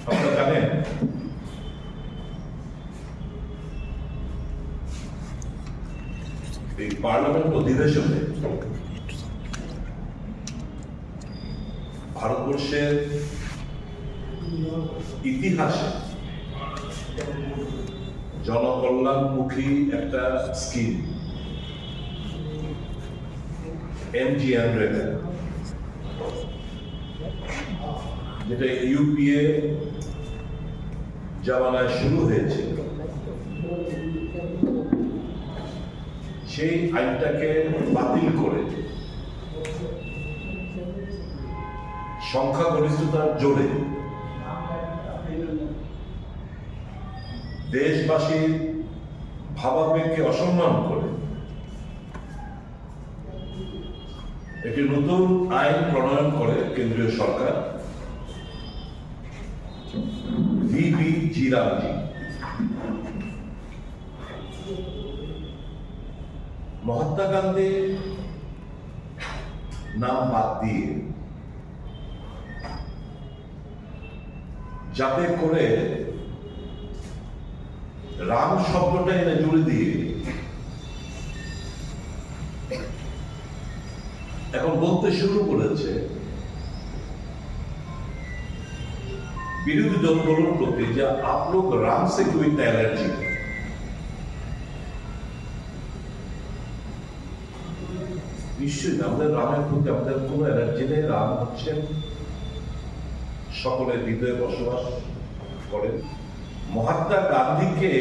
আপনারা জানেন এই পার্লামেন্ট অধিবেশনে ভারতবর্ষের ইতিহাসে জনকল্যাণমুখী একটা স্কিম MGNREGA, যেটা ইউপিএ জামানায় শুরু হয়েছিল, সেই আইনটাকে বাতিল করে সংখ্যাগরিষ্ঠতার জোরে দেশবাসীর ভাবাবেগকে অসম্মান করে একটি নতুন আইন প্রণয়ন করে কেন্দ্রীয় সরকার, VB-G রামজি। মহাত্মা গান্ধীর নাম বাদ দিয়ে যাতে করে রাম শব্দটা এনে জুড়ে দিয়ে এখন বলতে শুরু করেছে বিরোধী দলগুলোর প্রতি যে আপ লোক রাম সে কোই এলার্জি। নিশ্চয়ই আমাদের রামের প্রতি আমাদের কোনো এলার্জি নেই। রাম হচ্ছেন সকলের হৃদয়ে বসবাস করেন। মহাত্মা গান্ধীকে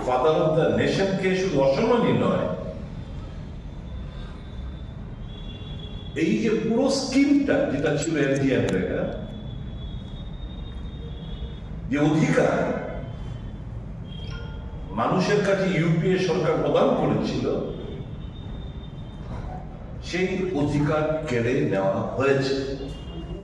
ফাদার অফ দ্য নেশনকে শুধু অসম্মানই নয়, এই যে পুরো স্কিমটা যেটা ছিল MGNREGA, যে অধিকার মানুষের কাছে ইউপিএ সরকার প্রদান করেছিল, সেই অধিকার কেড়ে নেওয়া হয়েছে।